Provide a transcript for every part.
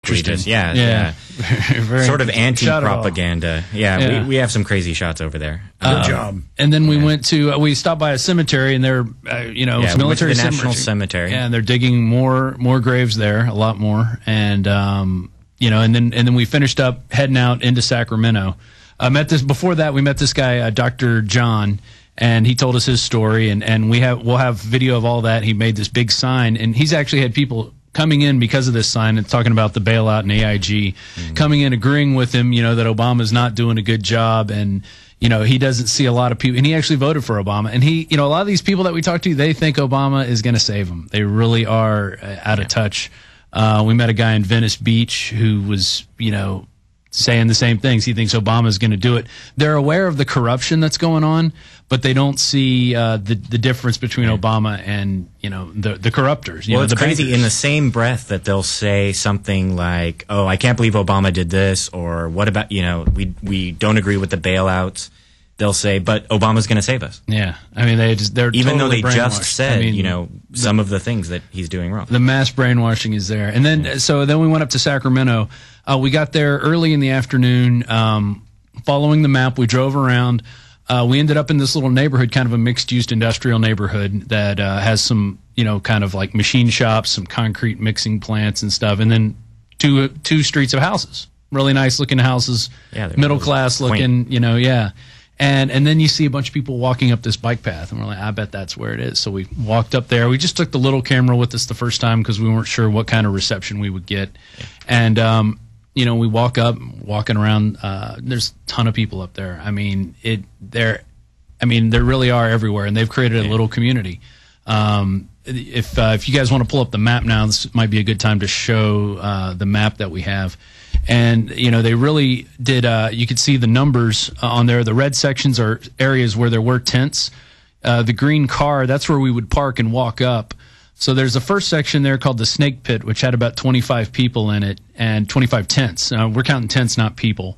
tweeters. Yeah. Very sort of anti-propaganda. Yeah, we have some crazy shots over there. Good job. And then we stopped by a cemetery, and they're, it's military the National Cemetery. Yeah, and they're digging more graves there, a lot more. And, and then we finished up heading out into Sacramento. Before that, we met this guy, Dr. John, and he told us his story, and we'll have video of all that. He made this big sign, and he's actually had people coming in because of this sign and talking about the bailout and AIG, coming in agreeing with him, that Obama's not doing a good job, and he doesn't see a lot of people, and he actually voted for Obama. And he, a lot of these people that we talk to, they think Obama is going to save them. They really are out of touch. We met a guy in Venice Beach who was, saying the same things. He thinks Obama's going to do it. They're aware of the corruption that's going on, but they don't see the difference between Obama and the corruptors. Well, it's crazy. In the same breath that they'll say something like, "Oh, I can't believe Obama did this," or "What about we don't agree with the bailouts." They'll say, "But Obama's going to save us." Yeah, I mean they're even though totally they just said some of the things that he's doing wrong. The mass brainwashing is there, and then then we went up to Sacramento. We got there early in the afternoon. Following the map, we drove around. We ended up in this little neighborhood, kind of a mixed-use industrial neighborhood that has some, kind of like machine shops, some concrete mixing plants and stuff, and then two streets of houses, really nice-looking houses, middle-class looking, And then you see a bunch of people walking up this bike path, and we're like, I bet that's where it is. So we walked up there. We just took the little camera with us the first time because we weren't sure what kind of reception we would get. And, we walking around. There's a ton of people up there. I mean, there really are everywhere, and they've created a little community. If you guys want to pull up the map now, this might be a good time to show the map that we have. And, they really did, you could see the numbers on there. The red sections are areas where there were tents. The green car, that's where we would park and walk up. So there's the first section there called the Snake Pit, which had about 25 people in it and 25 tents. We're counting tents, not people,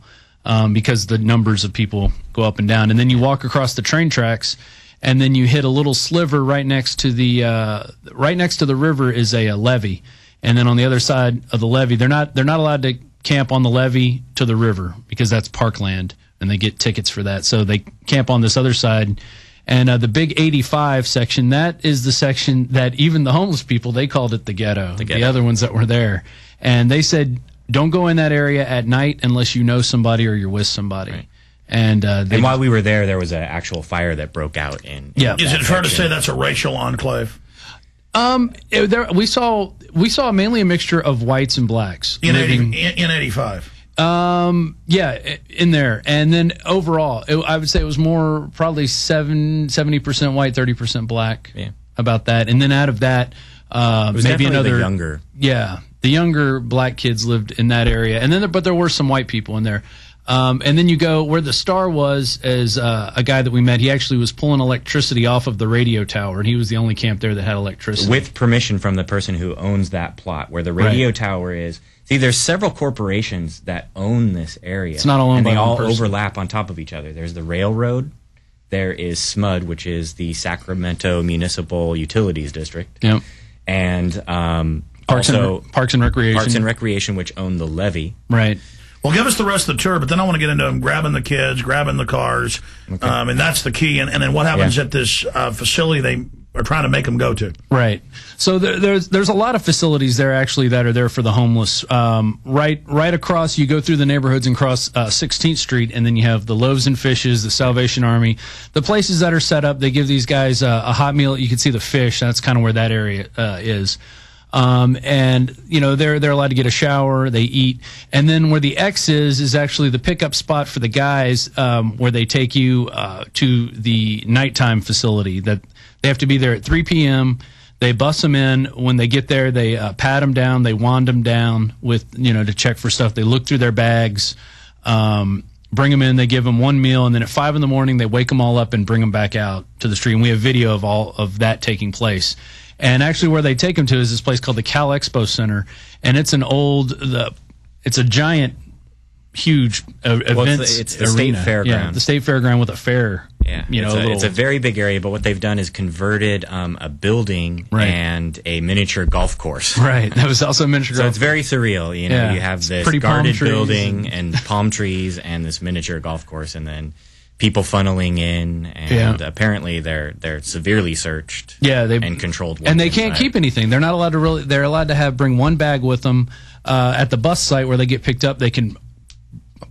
because the numbers of people go up and down. And then you walk across the train tracks, and then you hit a little sliver right next to the river is a levee. And then on the other side of the levee, they're not allowed to camp on the levee to the river because that's parkland, and they get tickets for that. So they camp on this other side. And the big 85 section, that is the section that even the homeless people, they called it the ghetto, the other ones that were there. And they said, don't go in that area at night unless you know somebody or you're with somebody. Right. And while we were there was an actual fire that broke out in Is it fair to say that's a racial enclave? We saw mainly a mixture of whites and blacks in 85. In there. And then overall, I would say it was more probably 70% white, 30% black. Yeah. About that. And then out of that, maybe another younger. Yeah, the younger black kids lived in that area. And then, but there were some white people in there. And then you go where the star was as a guy that we met. He actually was pulling electricity off of the radio tower, and he was the only camp there that had electricity. With permission from the person who owns that plot where the radio tower is. See, there's several corporations that own this area. It's not all owned by one person. And they all overlap on top of each other. There's the railroad. There is SMUD, which is the Sacramento Municipal Utilities District. Yep. And Parks and Recreation. Parks and Recreation, which own the levee. Right. Well, give us the rest of the tour, but then I want to get into them grabbing the kids, grabbing the cars, and that's the key. And then what happens at this facility they are trying to make them go to? Right. So there's a lot of facilities there actually that are there for the homeless. Right across, you go through the neighborhoods and cross 16th Street, and then you have the Loaves and Fishes, the Salvation Army, the places that are set up. They give these guys a hot meal. You can see the fish. That's kind of where that area is. And they're allowed to get a shower, they eat, and then where the X is actually the pickup spot for the guys, where they take you to the nighttime facility. That they have to be there at 3 p.m. They bus them in. When they get there, they pat them down, they wand them down with to check for stuff. They look through their bags, bring them in, they give them one meal, and then at 5 in the morning they wake them all up and bring them back out to the street. And we have video of all of that taking place. And actually where they take them to is this place called the Cal Expo Center. And it's it's a giant, huge events it's the state fairground. Yeah, the state fairground with a fair Yeah, it's a very big area, but what they've done is converted a building and a miniature golf course. Right, that was also a miniature golf course. So it's very surreal. You know, you have this guarded building and palm trees and this miniature golf course, and then people funneling in, and apparently they're severely searched. And controlled. And they can't keep anything. They're not allowed to they're allowed to bring one bag with them at the bus site where they get picked up. They can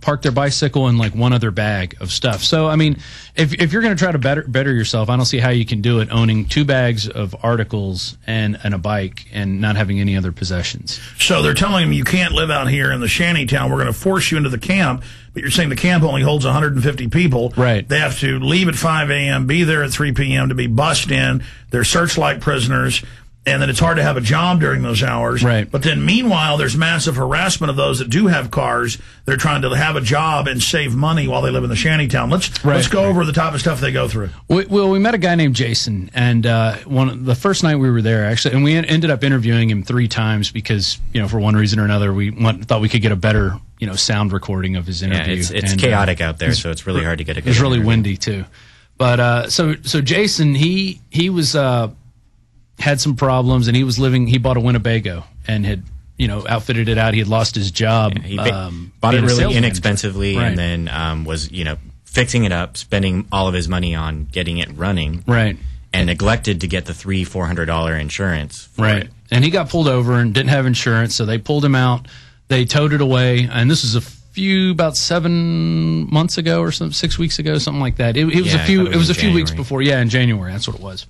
park their bicycle and like one other bag of stuff. So I mean, if you're going to try to better yourself, I don't see how you can do it owning 2 bags of articles and a bike and not having any other possessions. So they're telling them you can't live out here in the shanty town. We're going to force you into the camp, but you're saying the camp only holds 150 people. Right. They have to leave at 5 a.m., be there at 3 p.m. to be bussed in. They're searchlight prisoners. And then it's hard to have a job during those hours. Right. But then meanwhile, there's massive harassment of those that do have cars. They're trying to have a job and save money while they live in the shanty town. Let's go over the type of stuff they go through. We met a guy named Jason, and the first night we were there, actually, and we ended up interviewing him 3 times because, for one reason or another, we thought we could get a better, sound recording of his interview. Yeah, it's chaotic out there, so it's really hard to get a good It's really interview. windy, too. But so Jason, he was... had some problems, and he bought a Winnebago and had, outfitted it out. He had lost his job. Yeah, he bought it really inexpensively and then was, fixing it up, spending all of his money on getting it running. Right. And neglected to get the $300-400 insurance for it. And he got pulled over and didn't have insurance, so they pulled him out. They towed it away, and this was about 7 months ago or 6 weeks ago, something like that. It was a few weeks before. Yeah, in January. That's what it was.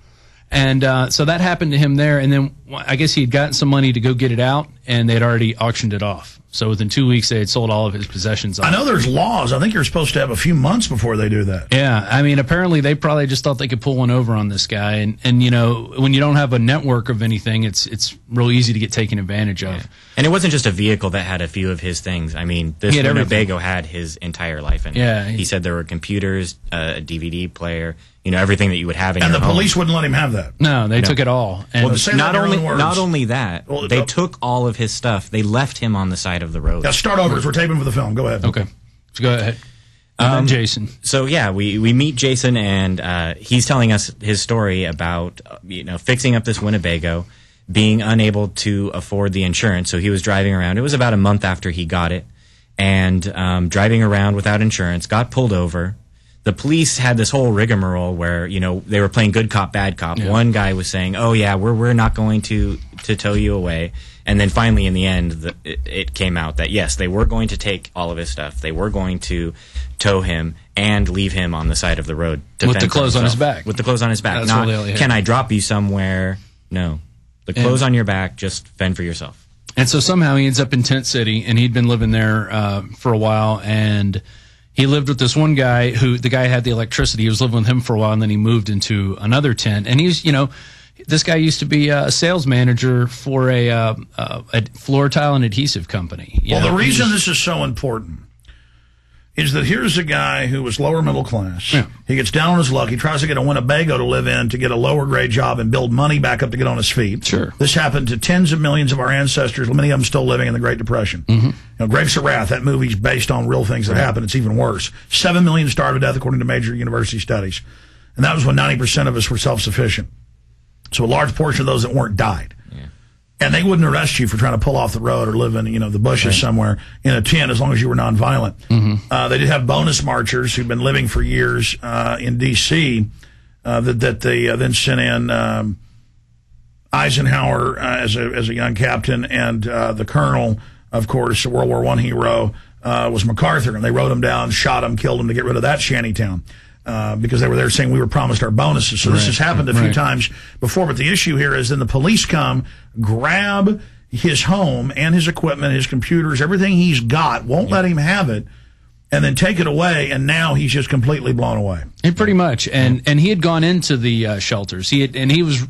And so that happened to him there, and then I guess he had gotten some money to go get it out, and they'd already auctioned it off. So within 2 weeks, they had sold all of his possessions off. I know there's laws. I think you're supposed to have a few months before they do that. Yeah, I mean, apparently they probably just thought they could pull one over on this guy, and when you don't have a network of anything, it's real easy to get taken advantage of. Yeah. And it wasn't just a vehicle that had a few of his things. I mean, this Winnebago had his entire life in it. Yeah, he said there were computers, a DVD player, everything that you would have in your home. And the police wouldn't let him have that. No, they took it all. And not only that, they took all of his stuff. They left him on the side of the road. Now start over as we're taping for the film. Go ahead. Okay. So go ahead. And then Jason. So yeah, we meet Jason, and he's telling us his story about fixing up this Winnebago, being unable to afford the insurance. So he was driving around. It was about a month after he got it, and driving around without insurance, got pulled over. The police had this whole rigmarole where, they were playing good cop, bad cop. Yeah. One guy was saying, oh, yeah, we're not going to tow you away. And then finally, in the end, it came out that, yes, they were going to take all of his stuff. They were going to tow him and leave him on the side of the road. With the clothes on his back. With the clothes on his back. That's Not, can I drop you somewhere? No. The clothes on your back, just fend for yourself. And so somehow he ends up in Tent City, and he'd been living there for a while, and... he lived with this one guy the guy had the electricity. He was living with him for a while, and then he moved into another tent. And he's, this guy used to be a sales manager for a floor tile and adhesive company. The reason this is so important is that here's a guy who was lower middle class. Yeah. He gets down on his luck. He tries to get a Winnebago to live in to get a lower grade job and build money back up to get on his feet. Sure. This happened to tens of millions of our ancestors, many of them still living in the Great Depression. Mm-hmm. Grapes of Wrath, that movie's based on real things that happened. It's even worse. 7 million starved to death according to major university studies. And that was when 90% of us were self-sufficient. So a large portion of those that weren't died. And they wouldn't arrest you for trying to pull off the road or live in, the bushes somewhere in a tent as long as you were nonviolent. Mm-hmm. They did have bonus marchers who'd been living for years in D.C. That they then sent in Eisenhower as a young captain, and the colonel, of course, a World War I hero, was MacArthur. And they wrote him down, shot him, killed him to get rid of that shantytown. Because they were there saying we were promised our bonuses. So this has happened a few times before. But the issue here is then the police come, grab his home and his equipment, his computers, everything he's got, won't let him have it, and then take it away, and now he's just completely blown away. Pretty much. And he had gone into the shelters. He was,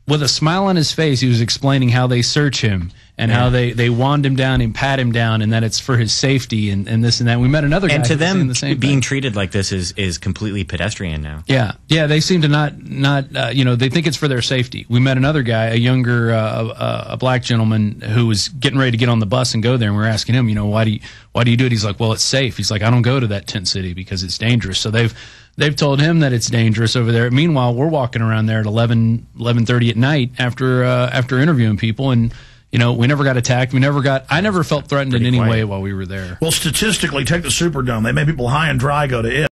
with a smile on his face, he was explaining how they search him and how they wand him down and pat him down, and that it's for his safety and this and that. We met another guy. And to them, being thing. Treated like this is completely pedestrian now. Yeah, they seem to not they think it's for their safety. We met another guy, a younger, a black gentleman who was getting ready to get on the bus and go there, and we were asking him, why do you do it? He's like, well, it's safe. He's like, I don't go to that tent city because it's dangerous. So they've they've told him that it's dangerous over there. Meanwhile, we're walking around there at 11:30 at night after interviewing people, and we never got attacked. I never felt threatened in any way while we were there. Well, statistically, take the Superdome. They made people high and dry go to it.